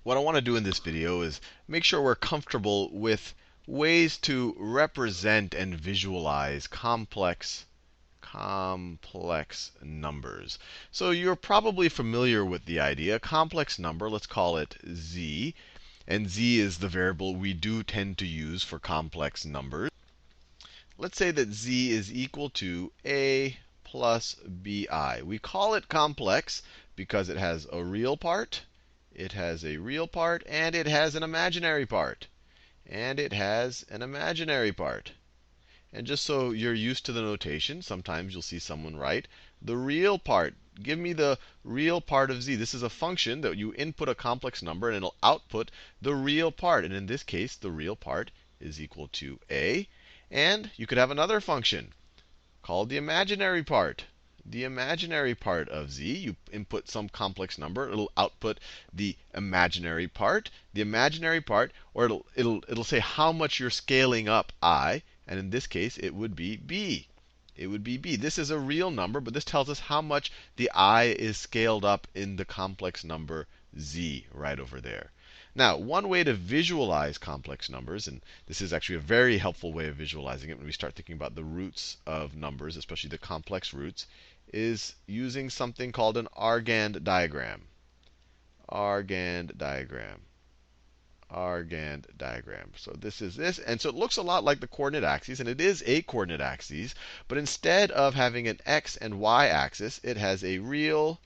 What I want to do in this video is make sure we're comfortable with ways to represent and visualize complex numbers. So you're probably familiar with the idea. A complex number, let's call it z. And z is the variable we do tend to use for complex numbers. Let's say that z is equal to a plus bi. We call it complex because it has a real part, it has a real part, and it has an imaginary part. And it has an imaginary part. And just so you're used to the notation, sometimes you'll see someone write the real part. Give me the real part of z. This is a function that you input a complex number, and it'll output the real part. And in this case, the real part is equal to a. And you could have another function called the imaginary part. The imaginary part of z, you input some complex number, it'll output the imaginary part. The imaginary part, or it'll say how much you're scaling up I, and in this case it would be b. It would be b. This is a real number, but this tells us how much the I is scaled up in the complex number z right over there. Now, one way to visualize complex numbers, and this is actually a very helpful way of visualizing it when we start thinking about the roots of numbers, especially the complex roots, is using something called an Argand diagram. Argand diagram. Argand diagram. So this is this. And so it looks a lot like the coordinate axes, and it is a coordinate axis. But instead of having an x and y axis, it has a real,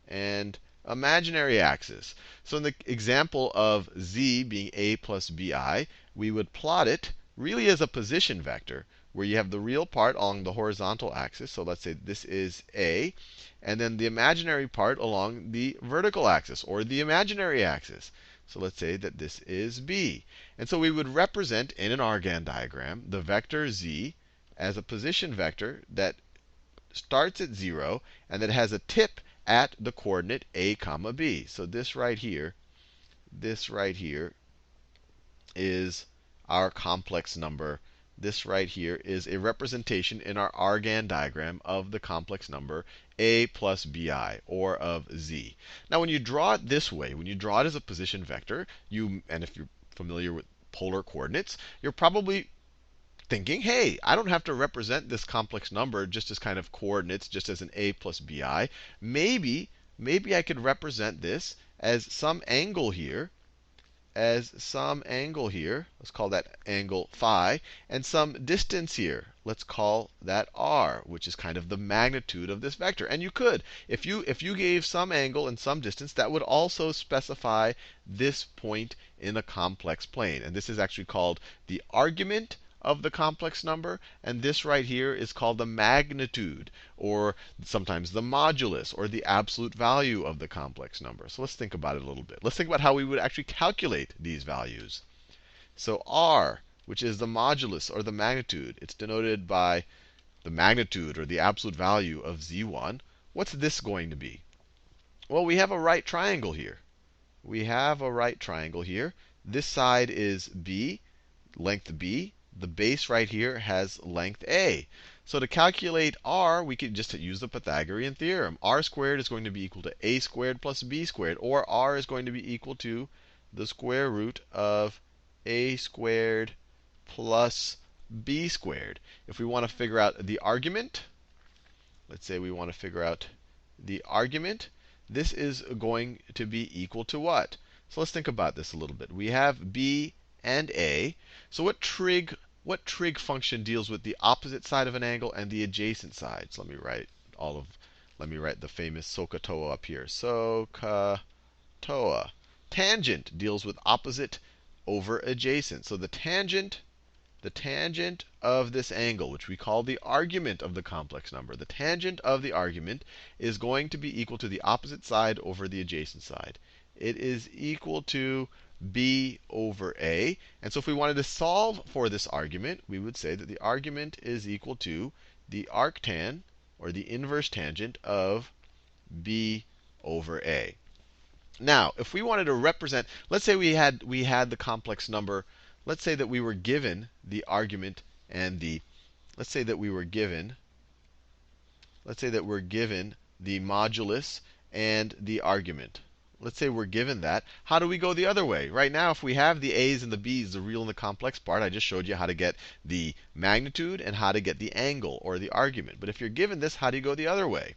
and imaginary axis. So in the example of z being a plus bi, we would plot it really as a position vector, where you have the real part along the horizontal axis. So let's say this is a, and then the imaginary part along the vertical axis, or the imaginary axis. So let's say that this is b. And so we would represent in an Argand diagram the vector z as a position vector that starts at 0 and that has a tip at the coordinate a comma b. So this right here is our complex number. This right here is a representation in our Argand diagram of the complex number a plus bi, or of z. Now, when you draw it this way, when you draw it as a position vector, and if you're familiar with polar coordinates, you're probably thinking, hey, I don't have to represent this complex number just as kind of coordinates, just as an a plus bi. Maybe I could represent this as some angle here, let's call that angle phi, and some distance here. Let's call that r, which is kind of the magnitude of this vector. And you could, if you gave some angle and some distance, that would also specify this point in a complex plane. And this is actually called the argument of the complex number, and this right here is called the magnitude, or sometimes the modulus, or the absolute value of the complex number. So let's think about it a little bit. Let's think about how we would actually calculate these values. So r, which is the modulus, or the magnitude, it's denoted by the magnitude, or the absolute value of z1. What's this going to be? Well, we have a right triangle here. This side is b, length b. The base right here has length a. So to calculate r, we could just use the Pythagorean theorem. R squared is going to be equal to a squared plus b squared, or r is going to be equal to the square root of a squared plus b squared. If we want to figure out the argument, let's say we want to figure out the argument, this is going to be equal to what? So let's think about this a little bit. We have b and a. So what trig function deals with the opposite side of an angle and the adjacent side? So let me write the famous SOHCAHTOA up here. SOHCAHTOA. Tangent deals with opposite over adjacent. So the tangent of this angle, which we call the argument of the complex number, the tangent of the argument is going to be equal to the opposite side over the adjacent side. It is equal to b over a. And so if we wanted to solve for this argument, we would say that the argument is equal to the arctan, or the inverse tangent, of b over a. Now, if we wanted to represent, let's say we had the complex number, let's say that we were given the argument and the, let's say that we're given the modulus and the argument. let's say we're given that, how do we go the other way? Right now, if we have the a's and the b's, the real and the complex part, I just showed you how to get the magnitude and how to get the angle or the argument. But if you're given this, how do you go the other way?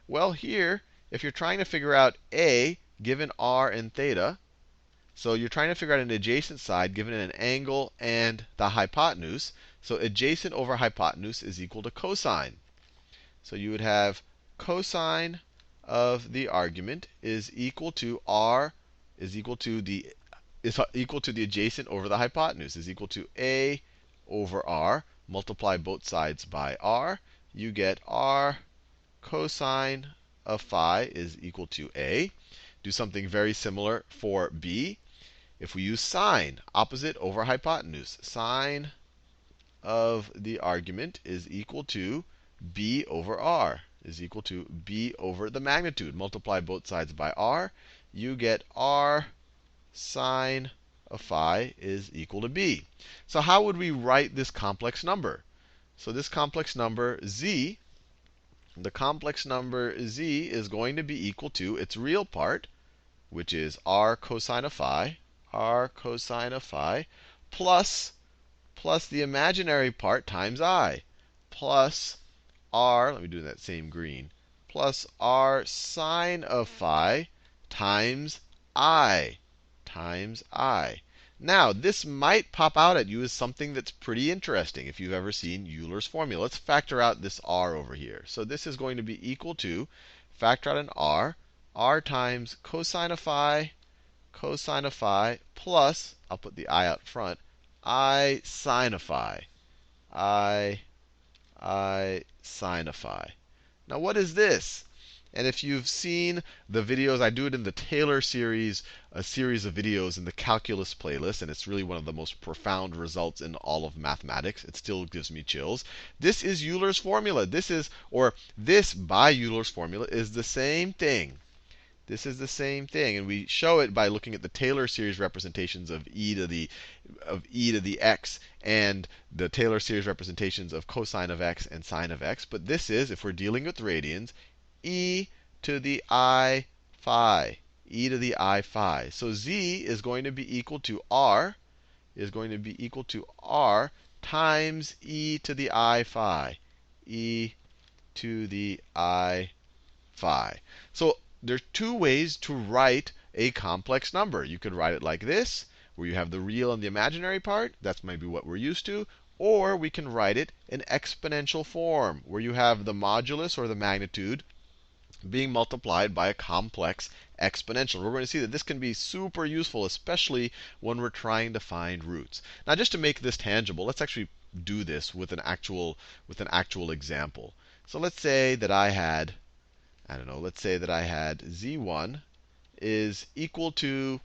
Well, here, if you're trying to figure out a given r and theta, so you're trying to figure out an adjacent side given an angle and the hypotenuse. So adjacent over hypotenuse is equal to cosine. So you would have cosine of the argument is equal to r is equal to the adjacent over the hypotenuse is equal to a over r. Multiply both sides by r. You get r cosine of phi is equal to a. Do something very similar for b. If we use sine, opposite over hypotenuse, sine of the argument is equal to b over r, is equal to b over the magnitude. Multiply both sides by r. You get r sine of phi is equal to b. So how would we write this complex number? So this complex number z, the complex number z is going to be equal to its real part, which is r cosine of phi, plus the imaginary part times I, plus r, let me do that same green, plus r sine of phi times I, Now, this might pop out at you as something that's pretty interesting if you've ever seen Euler's formula. Let's factor out this r over here. So this is going to be equal to, factor out an r times cosine of phi, plus, I'll put the I out front, I sine of phi. I sine of phi. Now, what is this? And if you've seen the videos, I do it in the Taylor series, a series of videos in the calculus playlist, and it's really one of the most profound results in all of mathematics. It still gives me chills. This is Euler's formula. This by Euler's formula is the same thing. This is the same thing, and we show it by looking at the Taylor series representations of e to the x and the Taylor series representations of cosine of x and sine of x. But this is, if we're dealing with radians, e to the I phi, So z is going to be equal to r, times e to the I phi, So there's two ways to write a complex number. You could write it like this, where you have the real and the imaginary part. That's maybe what we're used to. Or we can write it in exponential form, where you have the modulus or the magnitude being multiplied by a complex exponential. We're going to see that this can be super useful, especially when we're trying to find roots. Now, just to make this tangible, let's actually do this with an actual example. So let's say that I had, let's say that I had z1 is equal to,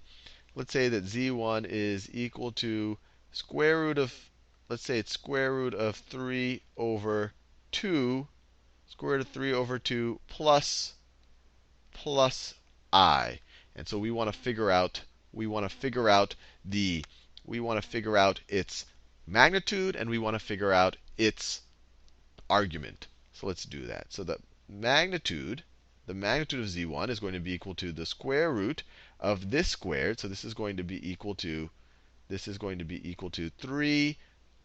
square root of, let's say it's square root of 3 over 2, plus I. And so we want to figure out its magnitude, and we want to figure out its argument. So let's do that. So the magnitude of z1 is going to be equal to the square root of this squared. So this is going to be equal to 3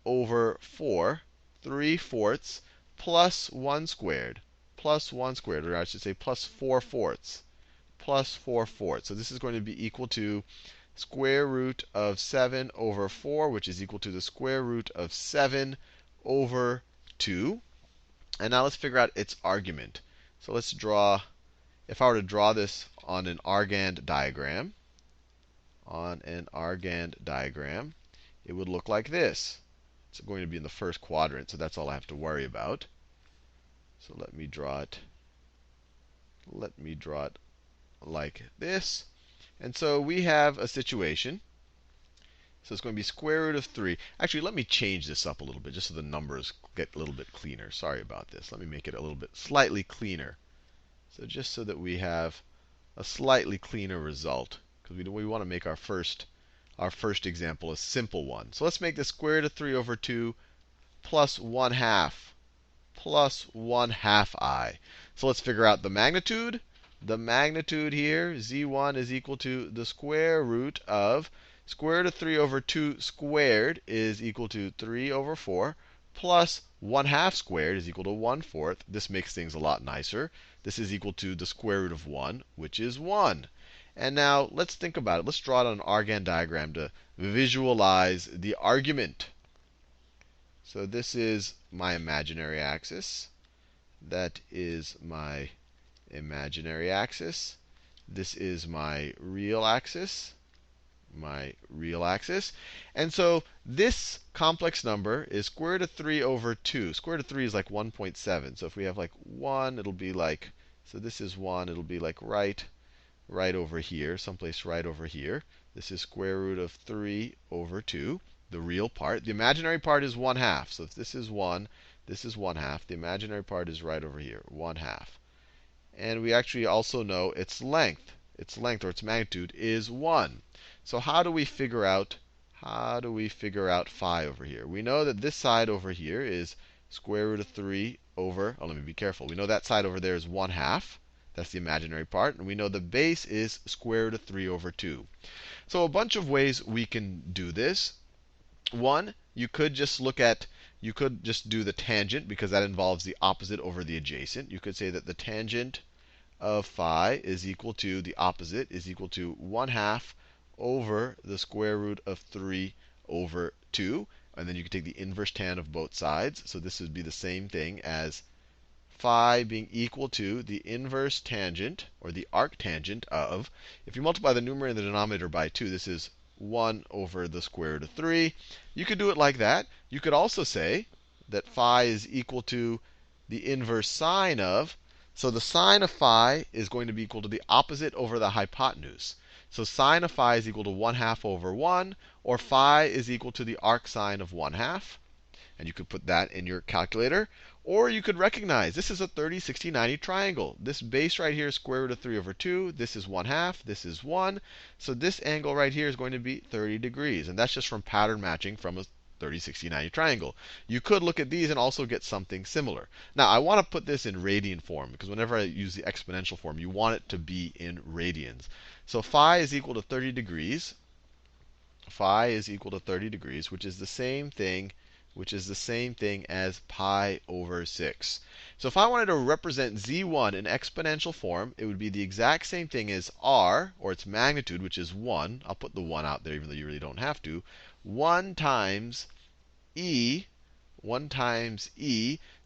over 4, 3/4, plus 1 squared, or I should say plus 4/4, So this is going to be equal to square root of 7 over 4, which is equal to the square root of 7 over 2. And now let's figure out its argument. So let's draw, if I were to draw this on an Argand diagram, it would look like this. It's going to be in the first quadrant, so that's all I have to worry about. So let me draw it like this. And so we have a situation. So it's going to be square root of 3. Actually, let me change this up a little bit, just so the numbers get a little bit cleaner. Sorry about this. Let me make it a little bit slightly cleaner. So just so that we have a slightly cleaner result, because we want to make our first example a simple one. So let's make this square root of 3 over 2 plus 1/2 I. So let's figure out the magnitude. the magnitude here, z1, is equal to the square root of square root of 3 over 2 squared is equal to 3 over 4 plus 1/2 squared is equal to 1/4. This makes things a lot nicer. This is equal to the square root of 1, which is 1. And now let's think about it. Let's draw it on an argand diagram to visualize the argument. So this is my imaginary axis. That is my imaginary axis. This is my real axis. And so this complex number is square root of 3 over 2. Square root of 3 is like 1.7. So if we have like 1, it'll be like, so this is 1, it'll be like right over here, someplace right over here. This is square root of 3 over 2, the real part. The imaginary part is 1/2. So if this is 1, this is 1/2. The imaginary part is right over here, 1/2. And we actually also know its length. Its length or its magnitude is 1. So how do we figure out phi over here? We know that this side over here is square root of 3 over, oh, let me be careful. We know that side over there is 1/2. That's the imaginary part. And we know the base is square root of 3 over 2. So a bunch of ways we can do this. One, you could just do the tangent, because that involves the opposite over the adjacent. You could say that the tangent of phi is equal to the opposite, is equal to 1/2 over the square root of 3 over 2. And then you can take the inverse tan of both sides. So this would be the same thing as phi being equal to the inverse tangent, or the arctangent of, if you multiply the numerator and the denominator by 2, this is 1 over the square root of 3. You could do it like that. You could also say that phi is equal to the inverse sine of, so the sine of phi is going to be equal to the opposite over the hypotenuse. So sine of phi is equal to 1/2 over 1, or phi is equal to the arcsine of 1/2. And you could put that in your calculator. Or you could recognize this is a 30, 60, 90 triangle. This base right here is square root of 3 over 2. This is 1/2. This is 1. So this angle right here is going to be 30 degrees. And that's just from pattern matching from a 30, 60, 90 triangle. You could look at these and also get something similar. Now, I want to put this in radian form, because whenever I use the exponential form, you want it to be in radians. So phi is equal to 30 degrees. Phi is equal to 30 degrees, which is the same thing as pi over 6. So if I wanted to represent z1 in exponential form, it would be the exact same thing as r, or its magnitude, which is 1. I'll put the 1 out there, even though you really don't have to. 1 times e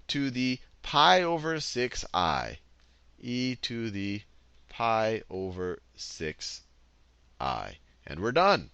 to the pi over 6i. E to the pi over 6i. And we're done.